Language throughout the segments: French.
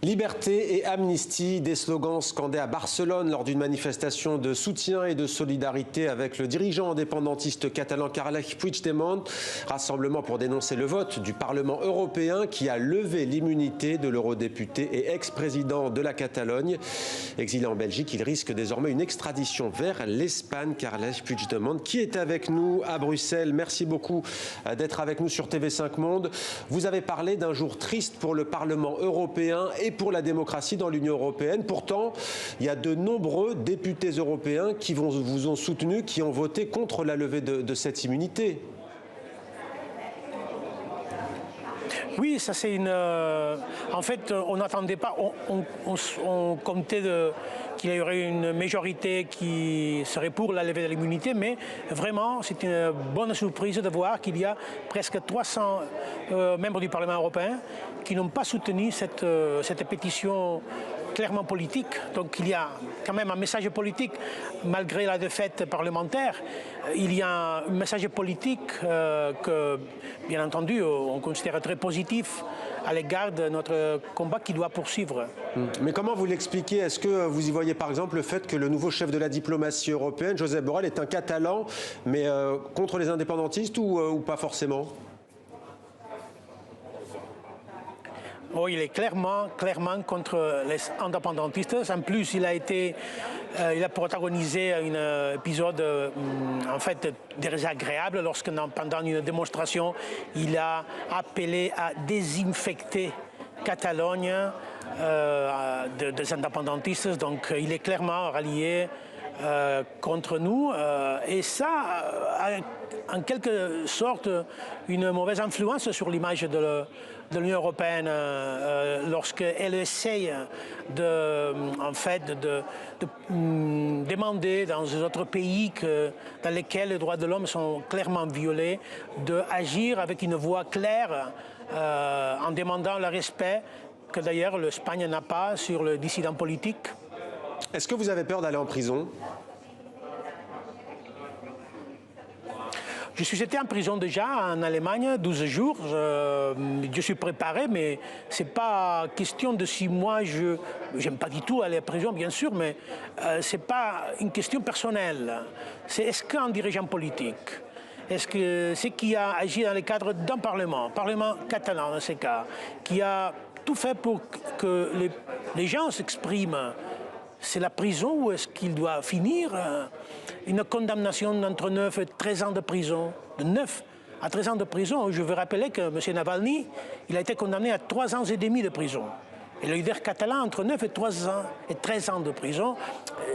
Liberté et amnistie, des slogans scandés à Barcelone lors d'une manifestation de soutien et de solidarité avec le dirigeant indépendantiste catalan Carles Puigdemont. Rassemblement pour dénoncer le vote du Parlement européen qui a levé l'immunité de l'eurodéputé et ex-président de la Catalogne. Exilé en Belgique, il risque désormais une extradition vers l'Espagne. Carles Puigdemont qui est avec nous à Bruxelles. Merci beaucoup d'être avec nous sur TV5 Monde. Vous avez parlé d'un jour triste pour le Parlement européen et pour la démocratie dans l'Union européenne. Pourtant, il y a de nombreux députés européens qui vous ont soutenu, qui ont voté contre la levée de cette immunité. Oui, ça c'est une... En fait, on n'attendait pas, on comptait qu'il y aurait une majorité qui serait pour la levée de l'immunité, mais vraiment, c'est une bonne surprise de voir qu'il y a presque 300 membres du Parlement européen qui n'ont pas soutenu cette pétition clairement politique. Donc il y a quand même un message politique, malgré la défaite parlementaire. Il y a un message politique que, bien entendu, on considère très positif à l'égard de notre combat qui doit poursuivre. Mais comment vous l'expliquez? Est-ce que vous y voyez par exemple le fait que le nouveau chef de la diplomatie européenne, Josep Borrell, est un Catalan, mais contre les indépendantistes ou pas forcément? Oh, il est clairement contre les indépendantistes. En plus, il a protagonisé un épisode en fait désagréable lorsque, pendant une démonstration, il a appelé à désinfecter Catalogne des indépendantistes. Donc, il est clairement rallié contre nous et ça a en quelque sorte une mauvaise influence sur l'image de l'Union européenne lorsqu'elle essaye en fait, de demander dans d'autres pays dans lesquels les droits de l'homme sont clairement violés, d'agir avec une voix claire en demandant le respect que d'ailleurs l'Espagne n'a pas sur le dissident politique. Est-ce que vous avez peur d'aller en prison? Je suis été en prison déjà en Allemagne, 12 jours. Je suis préparé, mais ce n'est pas question de si moi je n'aime pas du tout aller en prison, bien sûr, mais ce n'est pas une question personnelle. C'est est-ce qu'un dirigeant politique, est-ce que c'est qui a agi dans le cadre d'un parlement catalan dans ces cas, qui a tout fait pour que les gens s'expriment, c'est la prison ou est-ce qu'il doit finir une condamnation d'entre 9 et 13 ans de prison, de 9 à 13 ans de prison. Je veux rappeler que M. Navalny, il a été condamné à 3 ans et demi de prison. Et le leader catalan, entre 9 et 3 ans et 13 ans de prison,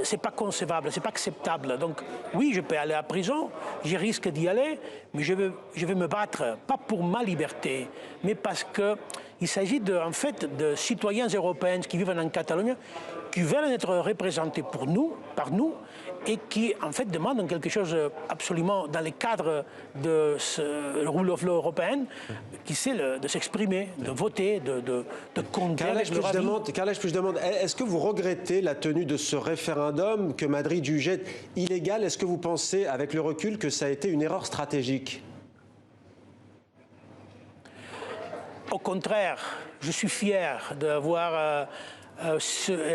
c'est pas concevable, c'est pas acceptable. Donc oui, je peux aller à prison, je risque d'y aller, mais je vais me battre, pas pour ma liberté, mais parce qu'il s'agit en fait de citoyens européens qui vivent en Catalogne, qui veulent être représentés par nous, et qui en fait demandent quelque chose absolument dans le cadre de ce rule of law européen, qui c'est de s'exprimer, de voter, de condamner. Carles Puigdemont, est-ce que vous regrettez la tenue de ce référendum que Madrid jugeait illégal? Est-ce que vous pensez, avec le recul, que ça a été une erreur stratégique? Au contraire, je suis fier d'avoir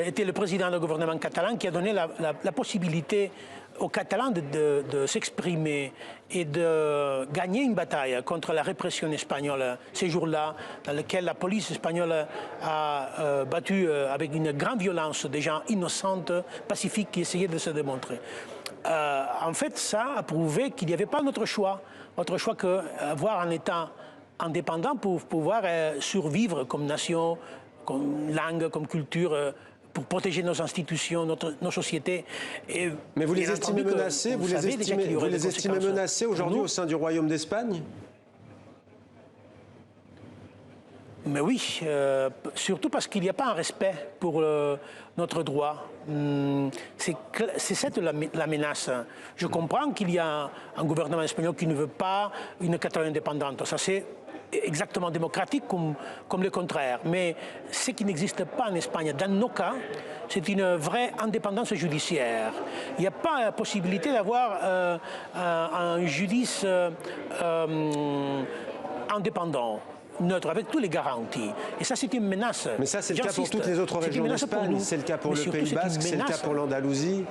été le président du gouvernement catalan qui a donné la possibilité aux Catalans de s'exprimer et de gagner une bataille contre la répression espagnole ces jours-là, dans lequel la police espagnole a battu avec une grande violence des gens innocents, pacifiques, qui essayaient de se démontrer. En fait, ça a prouvé qu'il n'y avait pas d'autre choix qu'avoir un État indépendant pour pouvoir survivre comme nation, comme langue, comme culture, pour protéger nos institutions, nos sociétés. Mais vous les estimez menacés, vous les estimez menacés aujourd'hui au sein du Royaume d'Espagne? Mais oui, surtout parce qu'il n'y a pas un respect pour notre droit. C'est cette la menace. Je comprends qu'il y a un gouvernement espagnol qui ne veut pas une Catalogne indépendante. Ça, c'est exactement démocratique comme le contraire. Mais ce qui n'existe pas en Espagne, dans nos cas, c'est une vraie indépendance judiciaire. Il n'y a pas la possibilité d'avoir un judice indépendant. neutre, avec tous les garanties. Et ça, c'est une menace. Mais ça, c'est le cas pour toutes les autres régions d'Espagne. C'est le cas pour le Pays Basque, c'est le cas pour l'Andalousie.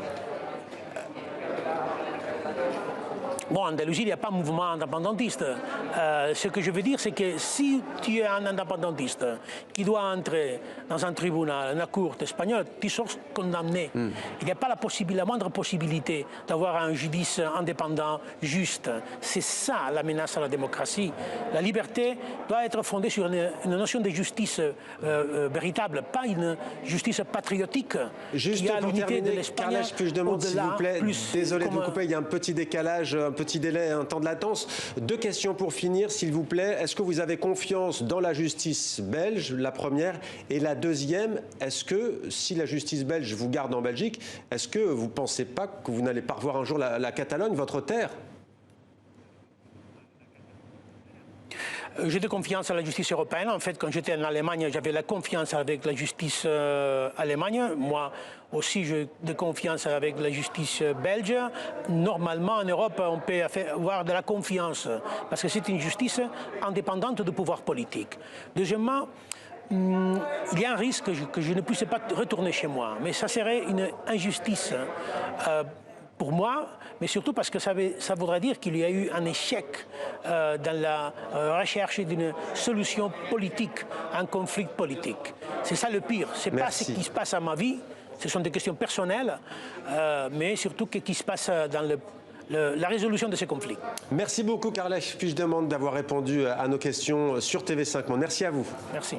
Bon, en Andalousie, il n'y a pas de mouvement indépendantiste. Ce que je veux dire, c'est que si tu es un indépendantiste qui doit entrer dans un tribunal, une cour espagnole, tu sors condamné. Il n'y a pas la moindre possibilité d'avoir un judice indépendant, juste. C'est ça la menace à la démocratie. La liberté doit être fondée sur une notion de justice véritable, pas une justice patriotique. Juste pour terminer, Carles Puigdemont, s'il vous plaît, désolé de vous couper, il y a un petit décalage, un petit délai, un temps de latence. 2 questions pour finir, s'il vous plaît. Est-ce que vous avez confiance dans la justice belge, la première? Et la deuxième, est-ce que si la justice belge vous garde en Belgique, est-ce que vous ne pensez pas que vous n'allez pas revoir un jour la Catalogne, votre terre? J'ai de confiance à la justice européenne. En fait, quand j'étais en Allemagne, j'avais la confiance avec la justice allemande. Moi aussi, j'ai de confiance avec la justice belge. Normalement, en Europe, on peut avoir de la confiance parce que c'est une justice indépendante du pouvoir politique. Deuxièmement, il y a un risque que je ne puisse pas retourner chez moi. Mais ça serait une injustice pour moi, mais surtout parce que ça voudrait dire qu'il y a eu un échec dans la recherche d'une solution politique, un conflit politique. C'est ça le pire. Ce n'est pas ce qui se passe à ma vie, ce sont des questions personnelles, mais surtout ce qui se passe dans la résolution de ces conflits. Merci beaucoup, Carles Puigdemont, d'avoir répondu à nos questions sur TV5 Monde. Merci à vous. Merci.